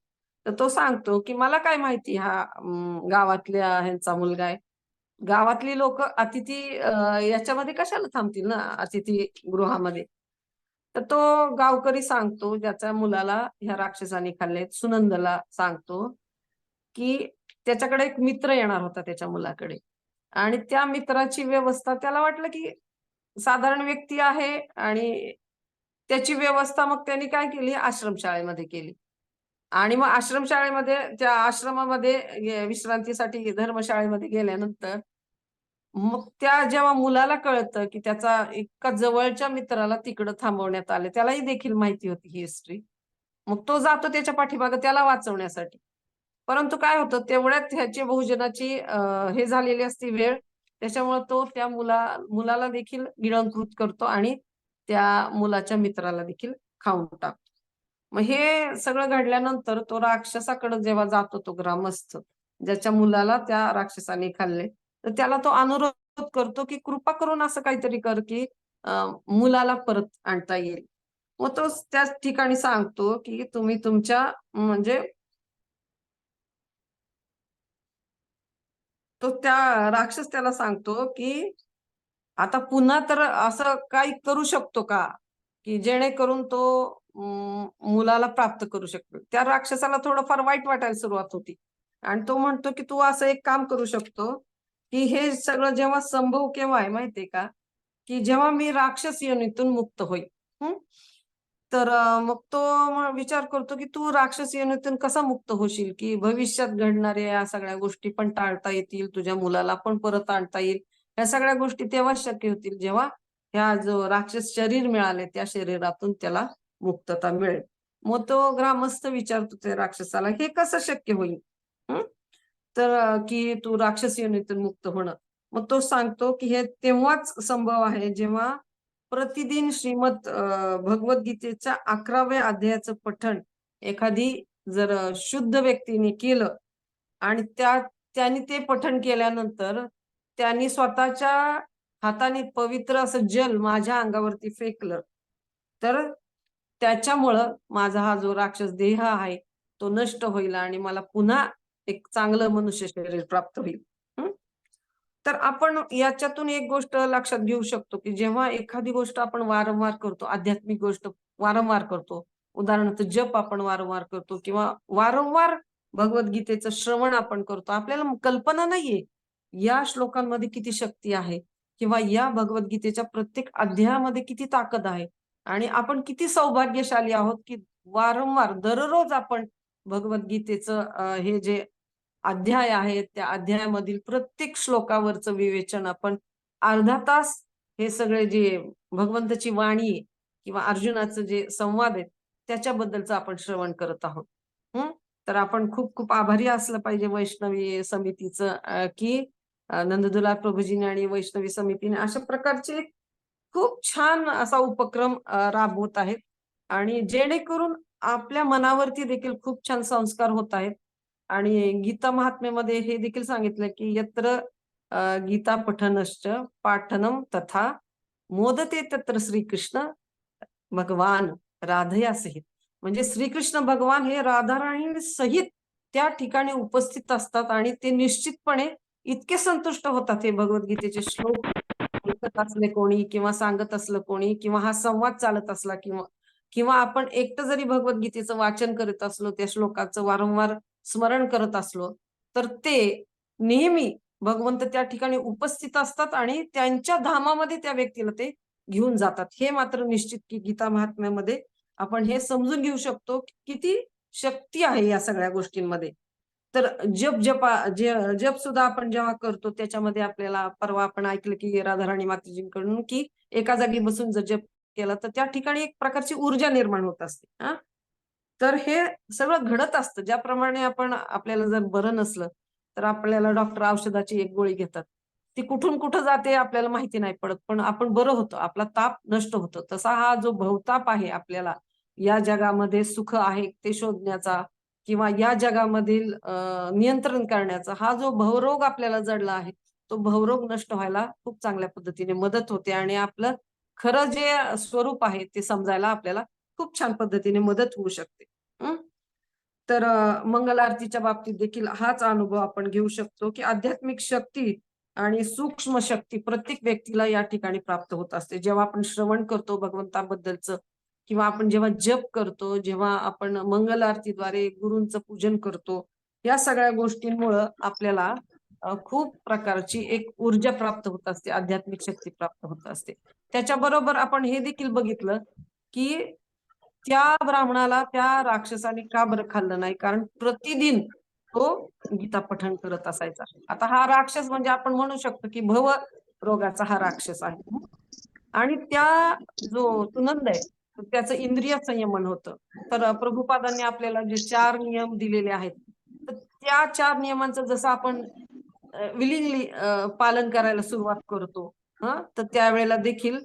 तर तो सांगतो, की "मला काय माहिती हा गावातल्या ह्यांचा मुलगा आहे. गावातली लोक अतिथी याच्यामध्ये कशाला थांबतील ना, अतिथी गृहामध्ये. तर तो गावकरी सांगतो, ज्याच्या मुलाला ह्या राक्षसाने खाल्ले, सुनंदला सांगतो, की त्याच्याकडे एक मित्र येणार होता त्याच्या मुलाकडे. आणि त्या मित्राची व्यवस्था त्याला वाटलं, की साधारण व्यक्ती आहे आणि त्याची व्यवस्था मग त्यांनी काय केली, आश्रमशाळेमध्ये केली. आणि मग आश्रमशाळेमध्ये, त्या आश्रमामध्ये विश्रांतीसाठी धर्मशाळेमध्ये गेल्यानंतर मग त्या जेव्हा मुलाला कळतं, की त्याचा इतका जवळच्या मित्राला तिकडं थांबवण्यात आले, त्यालाही देखील माहिती होती ही हिस्ट्री. मग तो जातो त्याच्या पाठीमागे त्याला वाचवण्यासाठी. परंतु काय होतं, तेवढ्यात ह्याची बहुजनाची हे झालेली असते वेळ. त्याच्यामुळे तो त्या मुलाला देखील गिळंकृत करतो आणि त्या मुलाच्या मित्राला देखील खाऊन टाकतो. मग हे सगळं घडल्यानंतर तो राक्षसाकडे जेव्हा जातो तो ग्रामस्थ, ज्याच्या मुलाला त्या राक्षसाने खाल्ले, तर त्याला तो अनुरोध करतो, की कृपा करून असं काहीतरी कर, की मुलाला परत आणता येईल. मग तो त्याच ठिकाणी सांगतो, की तुम्ही तुमच्या म्हणजे तो त्या राक्षस त्याला सांगतो, की आता पुन्हा तर असं काही करू शकतो का? की जेणेकरून तो मुलाला प्राप्त करू शकतो. त्या राक्षसाला थोडंफार वाईट वाटायला सुरुवात होती. आणि तो म्हणतो, की तू असं एक काम करू शकतो, की हे सगळं जेव्हा संभव केव्हा आहे माहितीये का? की जेव्हा मी राक्षस योनीतून मुक्त होईल. हं. तर मग तो विचार करतो, की तू राक्षस योनीतून कसा मुक्त होशील? की भविष्यात घडणाऱ्या या सगळ्या गोष्टी पण टाळता येतील, तुझ्या मुलाला पण परत आणता येईल. ह्या सगळ्या गोष्टी तेव्हाच शक्य होतील, जेव्हा ह्या जो राक्षस शरीर मिळाले, त्या शरीरातून त्याला मुक्तता मिळेल. मग तो ग्रामस्थ विचारतो त्या राक्षसाला, "हे कसं शक्य होईल?" हं. तर की तू राक्षस योनीतून मुक्त होणं. मग तो सांगतो, की हे तेव्हाच संभव आहे, जेव्हा प्रतिदिन भगवद्गीतेच्या 11व्या अध्यायाचं पठण एखादी जर शुद्ध व्यक्तीने केलं आणि त्यांनी ते पठण केल्यानंतर त्यांनी स्वतःच्या हाताने पवित्र असं जल माझ्या अंगावरती फेकलं, तर त्याच्यामुळं माझा हा जो राक्षस देह आहे, तो नष्ट होईल आणि मला पुन्हा एक चांगलं मनुष्य शरीर प्राप्त होईल. हं. तर आपण याच्यातून एक गोष्ट लक्षात घेऊ शकतो, की जेव्हा एखादी गोष्ट आपण वारंवार करतो, आध्यात्मिक गोष्ट वारंवार करतो. उदाहरणार्थ जप आपण वारंवार करतो किंवा वारंवार भगवद्गीतेचं श्रवण आपण करतो. आपल्याला कल्पना नाहीये, या श्लोकांमध्ये किती शक्ती आहे किंवा या भगवद्गीतेच्या प्रत्येक अध्यायामध्ये किती ताकद आहे आणि आपण किती सौभाग्यशाली आहोत, की वारंवार दररोज आपण भगवद्गीतेचं हे जे अध्याय आहेत, त्या अध्यायामधील प्रत्येक श्लोकावरचं विवेचन आपण अर्धा तास, हे सगळे जे भगवंताची वाणी आहे किंवा अर्जुनाचं जे संवाद आहेत, त्याच्याबद्दलचं आपण श्रवण करत आहोत. हं. तर आपण खूप खूप आभारी असलं पाहिजे वैष्णवी समितीचं, की नंददुलार प्रभूजीने आणि वैष्णवी समितीने अशा प्रकारचे खूप छान असा उपक्रम राबवत आहेत आणि जेणेकरून आपल्या मनावरती देखील खूप छान संस्कार होत आहेत. आणि गीता महात्म्यामध्ये हे देखील सांगितलं, की यत्र गीता पठनश्च पाठनम तथा मोदते तत्र श्रीकृष्ण भगवान राधया सहित. म्हणजे श्रीकृष्ण भगवान हे राधाराणी सहित त्या ठिकाणी उपस्थित असतात आणि ते निश्चितपणे इतके संतुष्ट होतात, हे भगवद्गीतेचे श्लोक ऐकत असले कोणी किंवा सांगत असलं कोणी किंवा हा संवाद चालत असला किंवा किंवा आपण एकटं जरी भगवद्गीतेचं वाचन करत असलो, त्या श्लोकाचं वारंवार स्मरण करत असलो, तर ते नेहमी भगवंत त्या ठिकाणी उपस्थित असतात आणि त्यांच्या धामामध्ये त्या व्यक्तीला ते घेऊन जातात. हे मात्र निश्चित, की गीता महात्म्यामध्ये आपण हे समजून घेऊ शकतो, की किती शक्ती आहे या सगळ्या गोष्टींमध्ये. तर जप सुद्धा आपण जेव्हा करतो, त्याच्यामध्ये आपल्याला परवा आपण ऐकलं, की राधाराणी माताजींकडून, की एका जागी बसून जर जप केला, तर त्या ठिकाणी एक प्रकारची ऊर्जा निर्माण होत असते. हां. तर हे सगळं घडत असतं. ज्याप्रमाणे आपण आपल्याला जर बरं नसलं, तर आपल्याला डॉक्टर औषधाची एक गोळी घेतात. ती कुठून कुठं जाते आपल्याला माहिती नाही पडत, पण आपण बरं होतो. आपला ताप नष्ट होतो. तसा हा जो भवताप आहे आपल्याला, या जगामध्ये सुख आहे ते शोधण्याचा किंवा या जगामधील नियंत्रण करण्याचा हा जो भवरोग आपल्याला जडला आहे, तो भवरोग नष्ट व्हायला खूप चांगल्या पद्धतीने मदत होते आणि आपलं खरं जे स्वरूप आहे ते समजायला आपल्याला खूप छान पद्धतीने मदत होऊ शकते. हं. तर मंगल आरतीच्या बाबतीत देखील हाच अनुभव आपण घेऊ शकतो, की आध्यात्मिक शक्ती आणि सूक्ष्म शक्ती प्रत्येक व्यक्तीला या ठिकाणी प्राप्त होत असते. जेव्हा आपण श्रवण करतो भगवंताबद्दलचं, किंवा आपण जेव्हा जप करतो, जेव्हा आपण मंगल आरतीद्वारे गुरूंचं पूजन करतो, या सगळ्या गोष्टींमुळं आपल्याला खूप प्रकारची एक ऊर्जा प्राप्त होत असते, आध्यात्मिक शक्ती प्राप्त होत असते. त्याच्याबरोबर आपण हे देखील बघितलं की त्या ब्राह्मणाला त्या राक्षसाने का बरं खाल्लं नाही, कारण प्रतिदिन तो गीता पठण करत असायचा. आता हा राक्षस म्हणजे आपण म्हणू शकतो की भव रोगाचा हा राक्षस आहे. आणि त्या जो सुनंद आहे त्याचं इंद्रिय संयमन होतं. तर प्रभुपादांनी आपल्याला जे 4 नियम दिलेले आहेत, तर त्या 4 नियमांचं जसं आपण विलिंगली पालन करायला सुरुवात करतो, तर त्यावेळेला देखील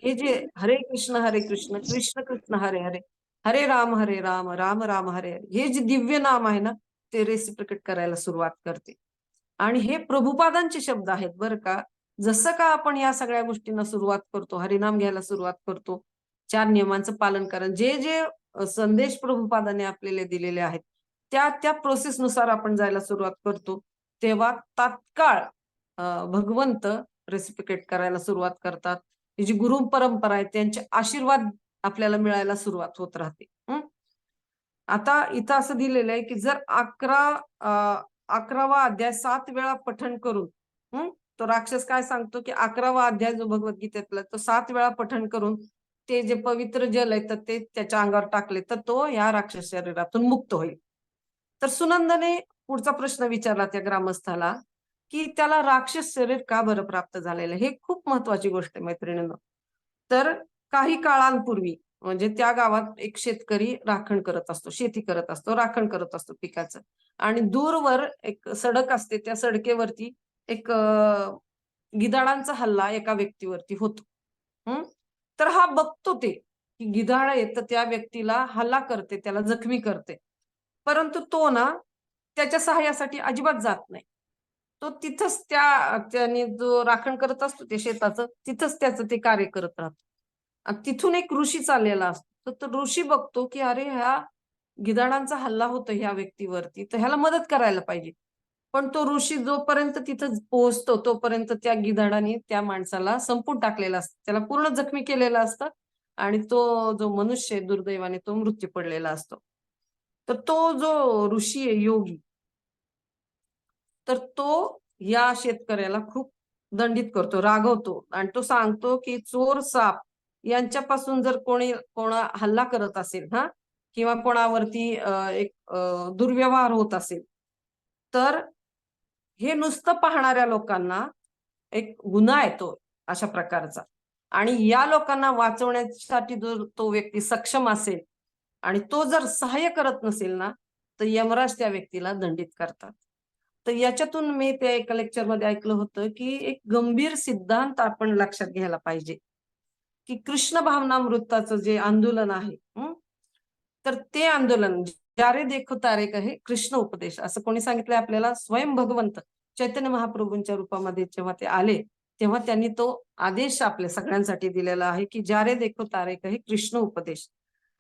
हे जे हरे कृष्ण कृष्ण कृष्ण हरे हरे, हरे राम राम राम हरे हरे, हे जे दिव्य नाम आहे ना, ते रेसिप्रोकेट करायला सुरुवात करते. आणि हे प्रभुपादांचे शब्द आहेत बरं का. जसं का आपण या सगळ्या गोष्टींना सुरुवात करतो, हरिनाम घ्यायला सुरुवात करतो, 4 नियमांचं पालन करा, जे जे संदेश प्रभुपादांनी आपल्याला दिलेले आहेत, त्या त्या प्रोसेसनुसार आपण जायला सुरुवात करतो, तेव्हा तात्काळ भगवंत रेसिप्रोकेट करायला सुरुवात करतात. ही जी गुरु परंपरा आहे त्यांचे आशीर्वाद आपल्याला मिळायला सुरुवात होत राहते. आता इथं असं दिलेलं आहे की जर 11वा अध्याय 7 वेळा पठण करून, तो राक्षस काय सांगतो की 11वा अध्याय जो भगवद्गीतेतला तो 7 वेळा पठण करून ते जे पवित्र जल आहे तर ते त्याच्या अंगावर टाकले तर तो या राक्षस शरीरातून मुक्त होईल. तर सुनंदने पुढचा प्रश्न विचारला त्या ग्रामस्थाला की त्याला राक्षस शरीर का बरं प्राप्त झालेलं. हे खूप महत्वाची गोष्ट आहे मैत्रिणींनो. तर काही काळांपूर्वी म्हणजे त्या गावात एक शेतकरी राखण करत असतो, शेती करत असतो, राखण करत असतो पिकाचं. आणि दूरवर एक सडक असते, त्या सडकेवरती एक गिधाडांचा हल्ला एका व्यक्तीवरती होतो. तर हा बघतो ते की गिधाड आहे तर त्या व्यक्तीला हल्ला करते, त्याला जखमी करते. परंतु तो ना त्याच्या सहाय्यासाठी अजिबात जात नाही. तो तिथंच त्याने जो राखण करत असतो ते शेताचं, तिथंच त्याचं ते कार्य करत राहतो. आणि तिथून एक ऋषी चाललेला असतो. तर ऋषी बघतो की अरे ह्या गिधाडांचा हल्ला होतो ह्या व्यक्तीवरती, तर ह्याला मदत करायला पाहिजे. पण तो ऋषी जोपर्यंत तिथं पोहोचतो तोपर्यंत त्या गिधाडाने त्या माणसाला संपून टाकलेला असतं. त्याला पूर्ण जखमी केलेलं असतं आणि तो जो मनुष्य आहे दुर्दैवाने तो मृत्यू पडलेला असतो. तर तो जो ऋषी आहे योगी, तर तो या शेतकऱ्याला खूप दंडित करतो, रागवतो आणि तो सांगतो की चोर साप यांच्यापासून जर कोणा हल्ला करत असेल किंवा कोणावरती एक दुर्व्यवहार होत असेल, तर हे नुसतं पाहणाऱ्या लोकांना एक गुन्हा येतो अशा प्रकारचा. आणि या लोकांना वाचवण्यासाठी जर तो व्यक्ती सक्षम असेल आणि तो जर सहाय्य करत नसेल ना, तर यमराज त्या व्यक्तीला दंडित करतात. तर याच्यातून मी त्या एका लेक्चरमध्ये ऐकलं होतं की एक गंभीर सिद्धांत आपण लक्षात घ्यायला पाहिजे की कृष्ण भावनामृताचं जे आंदोलन आहे, तर ते आंदोलन "जारे देखो तारे कहे कृष्ण उपदेश" असं कोणी सांगितलंय आपल्याला? स्वयं भगवंत चैतन्य महाप्रभूंच्या रूपामध्ये जेव्हा ते आले, तेव्हा त्यांनी तो आदेश आपल्या सगळ्यांसाठी दिलेला आहे की "जारे देखो तारे कहे कृष्ण उपदेश".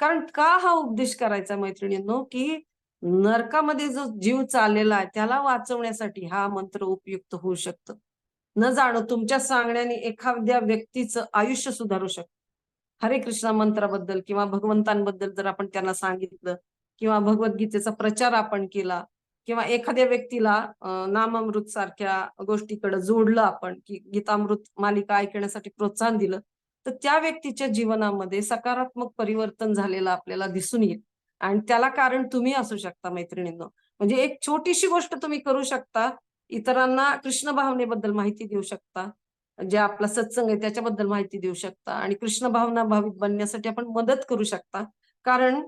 कारण का हा उपदेश करायचा मैत्रिणींनो, की नरकामध्ये जो जीव चाललेला आहे त्याला वाचवण्यासाठी हा मंत्र उपयुक्त होऊ शकतो. न जाणो तुमच्या सांगण्याने एखाद्या व्यक्तीचं आयुष्य सुधारू शकतं. हरे कृष्ण मंत्राबद्दल किंवा भगवंतांबद्दल जर आपण त्यांना सांगितलं किंवा भगवद्गीतेचा प्रचार आपण केला किंवा एखाद्या व्यक्तीला नामामृत सारख्या गोष्टीकडे जोडलं आपण की गीतामृत मालिका ऐकण्यासाठी प्रोत्साहन दिलं, तर त्या व्यक्तीच्या जीवनामध्ये सकारात्मक परिवर्तन झालेलं आपल्याला दिसून येईल. आणि त्याला कारण तुम्ही असू शकता मैत्रिणींनो. म्हणजे एक छोटीशी गोष्ट तुम्ही करू शकता, इतरांना कृष्ण भावनेबद्दल माहिती देऊ शकता, जे आपला सत्संग आहे त्याच्याबद्दल माहिती देऊ शकता आणि कृष्ण भावना भाविक बनण्यासाठी आपण मदत करू शकता. कारण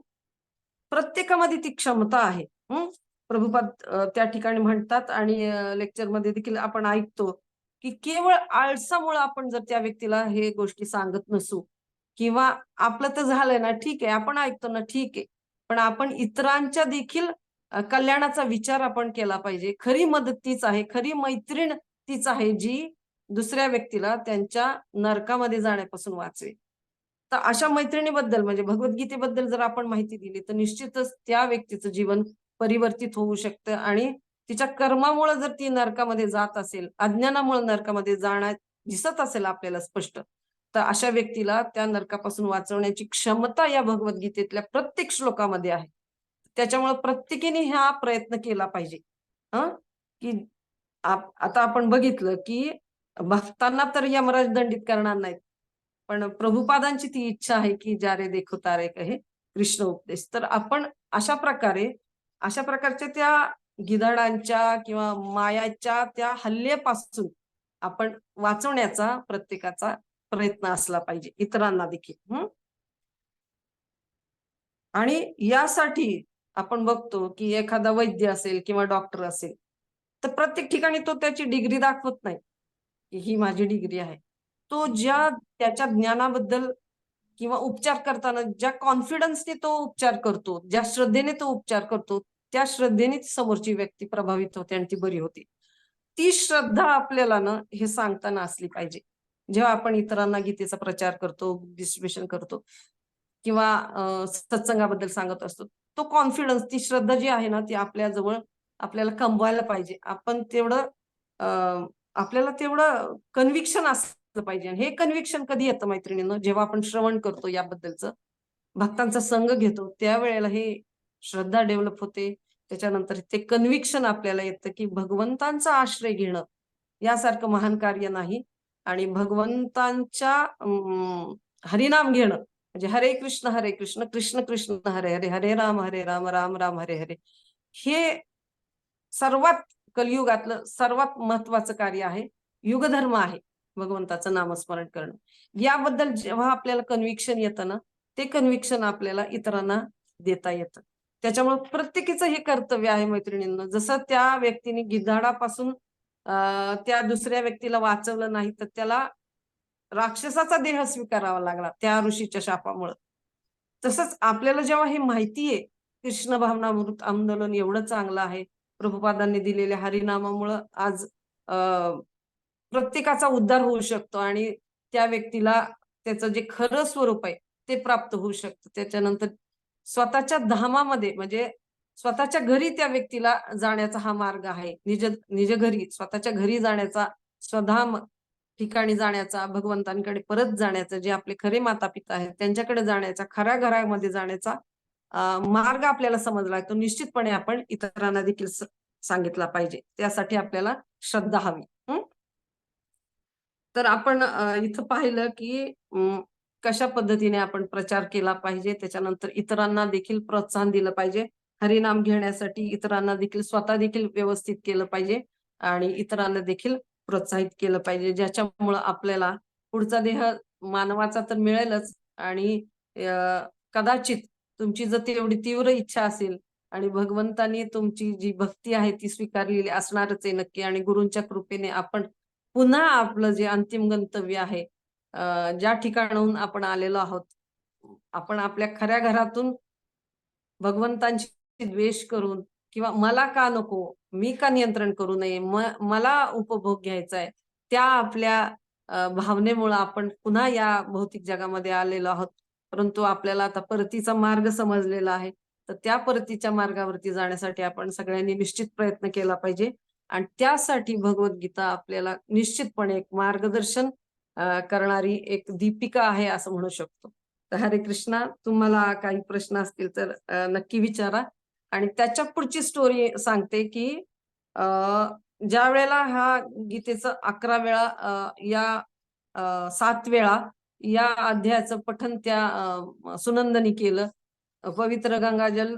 प्रत्येकामध्ये ती क्षमता आहे. प्रभुपाद त्या ठिकाणी म्हणतात आणि लेक्चरमध्ये देखील आपण ऐकतो, की केवळ आळसामुळे आपण जर त्या व्यक्तीला हे गोष्टी सांगत नसू किंवा आपलं तर झालंय ना, ठीक आहे, आपण ऐकतो ना, ठीक आहे. पण आपण इतरांच्या देखील कल्याणाचा विचार आपण केला पाहिजे. खरी मदत तीच आहे, खरी मैत्रीण तीच आहे, जी दुसऱ्या व्यक्तीला त्यांच्या नरकामध्ये जाण्यापासून वाचवेल. तर अशा मैत्रिणीबद्दल म्हणजे भगवद्गीतेबद्दल जर आपण माहिती दिली, तर निश्चितच त्या व्यक्तीचं जीवन परिवर्तित होऊ शकतं आणि तिच्या कर्मामुळे जर ती नरकामध्ये जात असेल, अज्ञानामुळे नरकामध्ये जाण्यात दिसत असेल आपल्याला स्पष्ट, तर अशा व्यक्तीला त्या नरकापासून वाचवण्याची क्षमता या भगवद्गीतेतल्या प्रत्येक श्लोकामध्ये आहे. त्याच्यामुळे प्रत्येकीने हा प्रयत्न केला पाहिजे. की आता आपण बघितलं की भक्तांना तर यमराज दंडित करणार नाहीत, पण प्रभुपादांची ती इच्छा आहे की जा रे देखो तारे कहे कृष्ण उपदेश. तर आपण अशा प्रकारच्या त्या गिधाडांच्या किंवा मायाच्या त्या हल्ल्यापासून आपण वाचवण्याचा प्रत्येकाचा प्रयत्न असला पाहिजे, इतरांना देखील. आणि यासाठी आपण बघतो की एखादा वैद्य असेल किंवा डॉक्टर असेल, तर प्रत्येक ठिकाणी तो त्याची डिग्री दाखवत नाही की ही माझी डिग्री आहे. तो त्याच्या ज्ञानाबद्दल किंवा उपचार करताना ज्या कॉन्फिडन्सने तो उपचार करतो, ज्या श्रद्धेने तो उपचार करतो, त्या श्रद्धेनेच समोरची व्यक्ती प्रभावित होते आणि ती बरी होते. ती श्रद्धा आपल्याला ना हे सांगताना असली पाहिजे. जेव्हा आपण इतरांना गीतेचा प्रचार करतो, डिस्ट्रीब्युशन करतो किंवा सत्संगाबद्दल सांगत असतो, तो कॉन्फिडन्स, ती श्रद्धा जी आहे ना, ती आपल्याजवळ आपल्याला कमवायला पाहिजे. आपल्याला तेवढं कन्व्हिक्शन असलं पाहिजे. आणि हे कन्व्हिक्शन कधी येतं मैत्रिणींनो, जेव्हा आपण श्रवण करतो याबद्दलचं, भक्तांचा संग घेतो, त्यावेळेला हे श्रद्धा डेव्हलप होते. त्याच्यानंतर ते कन्व्हिक्शन आपल्याला येतं की भगवंतांचा आश्रय घेणं यासारखं महान कार्य नाही. आणि भगवंतांच्या हरिनाम घेणं म्हणजे हरे कृष्ण कृष्ण कृष्ण हरे हरे, हरे राम राम राम हरे हरे, हे सर्वात कलियुगातलं सर्वात महत्वाचं कार्य आहे. युगधर्म आहे भगवंताचं नामस्मरण करणं. याबद्दल जेव्हा आपल्याला कन्व्हिक्शन येतं ना, ते कन्व्हिक्शन आपल्याला इतरांना देता येतं. त्याच्यामुळे प्रत्येकीचं हे कर्तव्य आहे मैत्रिणींना. जसं त्या व्यक्तीने गिधाडापासून त्या दुसऱ्या व्यक्तीला वाचवलं नाही, तर त्याला राक्षसाचा देह स्वीकारावा लागला त्या ऋषीच्या शापामुळे. तसंच आपल्याला जेव्हा हे माहितीये कृष्ण भावनामृत आंदोलन एवढं चांगलं आहे, प्रभुपादांनी दिलेल्या हरिनामामुळं आज प्रत्येकाचा उद्धार होऊ शकतो आणि त्या व्यक्तीला त्याचं जे खरं स्वरूप आहे ते प्राप्त होऊ शकतं. त्याच्यानंतर स्वतःच्या धामामध्ये म्हणजे स्वतःच्या घरी त्या व्यक्तीला जाण्याचा हा मार्ग आहे. निज घरी, स्वतःच्या घरी जाण्याचा, स्वधाम ठिकाणी जाण्याचा, भगवंतांकडे परत जाण्याचा, जे आपले खरे माता पिता आहेत त्यांच्याकडे जाण्याचा, खऱ्या घरामध्ये जाण्याचा मार्ग आपल्याला समजला आहे. तो निश्चितपणे आपण इतरांना देखील सांगितला पाहिजे. त्यासाठी आपल्याला श्रद्धा हवी. तर आपण इथं पाहिलं की कशा पद्धतीने आपण प्रचार केला पाहिजे, त्याच्यानंतर इतरांना देखील प्रोत्साहन दिलं पाहिजे. हरिनाम घेण्यासाठी इतरांना देखील, स्वतः देखील व्यवस्थित केलं पाहिजे आणि इतरांना देखील प्रोत्साहित केलं पाहिजे, ज्याच्यामुळं आपल्याला पुढचा देह मानवाचा तर मिळेलच आणि कदाचित तुमची जर तेवढी तीव्र इच्छा असेल आणि भगवंतांनी तुमची जी भक्ती आहे ती स्वीकारलेली असणारच आहे नक्की, आणि गुरूंच्या कृपेने आपण पुन्हा आपलं जे अंतिम गंतव्य आहे, ज्या ठिकाणाहून आपण आलेलो आहोत, आपण आपल्या खऱ्या घरातून भगवंतांची द्वेष करून किंवा मला का नको, मी का नियंत्रण करू नये, मला उपभोग घ्यायचा आहे, त्या आपल्या भावनेमुळे आपण पुन्हा या भौतिक जगामध्ये आलेलो आहोत. परंतु आपल्याला आता परतीचा मार्ग समजलेला आहे. तर त्या परतीच्या मार्गावरती जाण्यासाठी आपण सगळ्यांनी निश्चित प्रयत्न केला पाहिजे आणि त्यासाठी भगवद्गीता आपल्याला निश्चितपणे एक मार्गदर्शन करणारी एक दीपिका आहे असं म्हणू शकतो. तर हरे कृष्णा, तुम्हाला काही प्रश्न असतील तर नक्की विचारा. आणि त्याच्या पुढची स्टोरी सांगते की ज्या वेळेला हा गीतेचं 11 वेळा या 7 वेळा या अध्यायाचं पठण त्या सुनंदनी केलं. पवित्र गंगाजल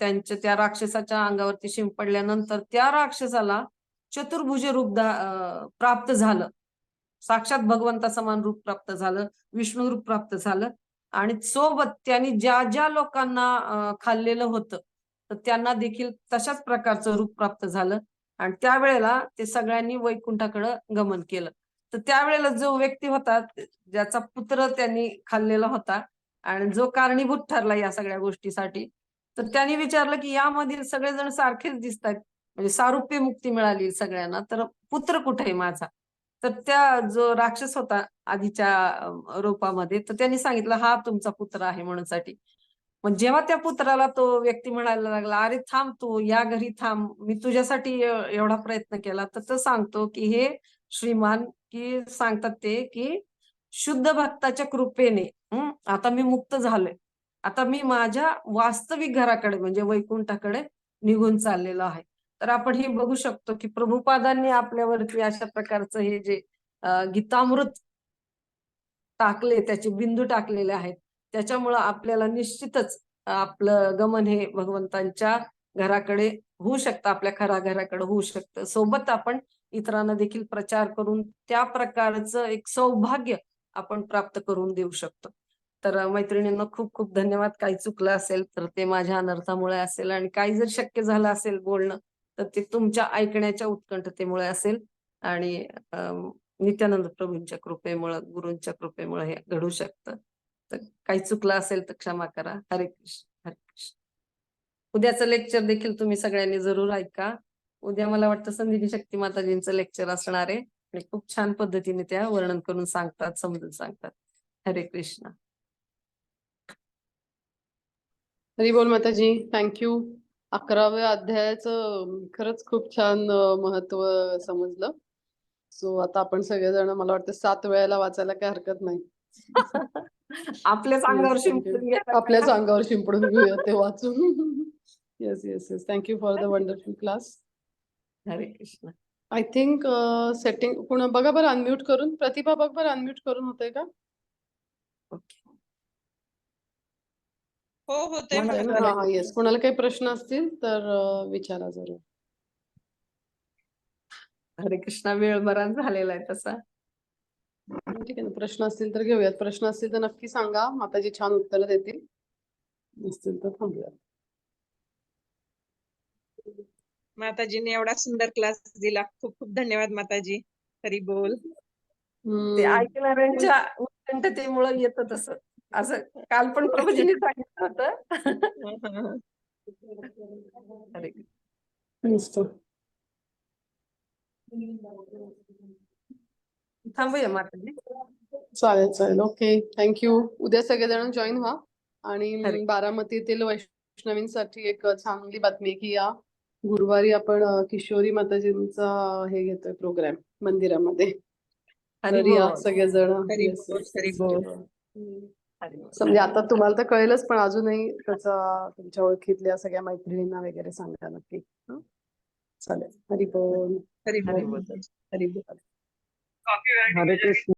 त्यांच्या त्या राक्षसाच्या अंगावरती शिंपडल्यानंतर त्या राक्षसाला चतुर्भुज रूप प्राप्त झालं. साक्षात भगवंता समान रूप प्राप्त झालं, विष्णू रूप प्राप्त झालं. आणि सोबत त्यांनी ज्या ज्या लोकांना खाल्लेलं होतं, तर त्यांना देखील तशाच प्रकारचं रूप प्राप्त झालं. आणि त्यावेळेला ते सगळ्यांनी वैकुंठाकडे गमन केलं. तर त्यावेळेला जो व्यक्ती होता, ज्याचा पुत्र त्यांनी खाल्लेला होता आणि जो कारणीभूत ठरला या सगळ्या गोष्टीसाठी, तर त्यांनी विचारलं की यामधील सगळेजण सारखेच दिसतात, म्हणजे सारुप्य मुक्ती मिळाली सगळ्यांना, तर पुत्र कुठे आहे माझा? तर त्या जो राक्षस होता आधीच्या रूपामध्ये, तर त्यांनी सांगितलं हा तुमचा पुत्र आहे म्हणून साठी. मग जेव्हा त्या पुत्राला तो व्यक्ती म्हणायला लागला, अरे थांब, तू या घरी थांब, मी तुझ्यासाठी एवढा प्रयत्न केला, तर तो सांगतो की हे श्रीमान, की सांगतात ते की शुद्ध भक्ताच्या कृपेने आता मी मुक्त झालोय. आता मी माझ्या वास्तविक घराकडे म्हणजे वैकुंठाकडे निघून चाललेलो आहे. तर आपण हे बघू शकतो की प्रभुपादांनी आपल्यावरती अशा प्रकारचं हे जे गीतामृत टाकले, त्याचे बिंदू टाकलेले आहेत. त्याच्यामुळं आपल्याला निश्चितच आपलं गमन हे भगवंतांच्या घराकडे होऊ शकतं, आपल्या खऱ्या घराकडे होऊ शकतं. सोबत आपण इतरांना देखील प्रचार करून त्या प्रकारचं एक सौभाग्य आपण प्राप्त करून देऊ शकतो. तर मैत्रिणींनो, खूप खूप धन्यवाद. काही चुकलं असेल तर ते माझ्या अनर्थामुळे असेल, आणि काही जर शक्य झालं असेल बोलणं, तर ते तुमच्या ऐकण्याच्या उत्कंठतेमुळे असेल. आणि नित्यानंद प्रभूंच्या कृपेमुळे, गुरूंच्या कृपेमुळे हे घडू शकतं. तर काही चुकलं असेल तर क्षमा करा. हरे कृष्ण, हरे कृष्ण. उद्याचं लेक्चर देखील तुम्ही सगळ्यांनी जरूर ऐका. उद्या मला वाटतं संधिनी शक्ती माताजींचं लेक्चर असणार आहे, आणि खूप छान पद्धतीने त्या वर्णन करून सांगतात, समजून सांगतात. हरे कृष्ण. हरी बोल माताजी, थँक्यू. 11व्या अध्यायाचं खरंच खूप छान महत्व समजलं. सो आता आपण सगळेजण मला वाटतं 7 वेळेला वाचायला काही हरकत नाही. आपल्याच अंगावर शिंपडून घ्या. आपल्याच अंगावर शिंपडून घेऊया ते वाचून. Yes yes yes, thank you for the wonderful class. हरे कृष्ण. आय थिंक सेटिंग पुन्हा बघा बरं, अनम्यूट करून. प्रतिभा बघ बरं, अनम्यूट करून होतंय का? ओके. हो होते हा येस. कोणाला काही प्रश्न असतील तर विचारा जरूर. हरे कृष्णा. वेळ बराच झालेला आहे तसा. ठीक आहे ना, प्रश्न असतील तर घेऊयात. प्रश्न असतील तर नक्की सांगा, माताजी छान उत्तरं देतील. नसतील तर थांबूयात. माताजीने एवढा सुंदर क्लास दिला, खूप खूप धन्यवाद माताजी. हरी बोल. ते ऐकणाऱ्यांच्या उत्कंठतेमुळे येतं तसं. असं काल पण प्रभूजींनी सांगितलं होतं. अरे मस्त. थांबूया माताजी. चालेल चालेल, ओके, थँक्यू. उद्या सगळेजण जॉईन व्हा. हरे. आणि बारामतीतील वैष्णवींसाठी एक चांगली बातमी आहे की या गुरुवारी आपण किशोरी माताजींचा हे घेतोय प्रोग्राम मंदिरामध्ये. हरी तर या बोल. सगळेजण. हरी येस बोल, येस हरी येस, बोल. हरी बोल. म्हणजे आता तुम्हाला तर कळेलच, पण अजूनही त्याचा तुमच्या ओळखीतल्या सगळ्या मैत्रिणींना वगैरे सांगा नक्की. चालेल. हरी बोल. हरी हरी बोल. बोल. हरी बोल. हरे कृष्ण.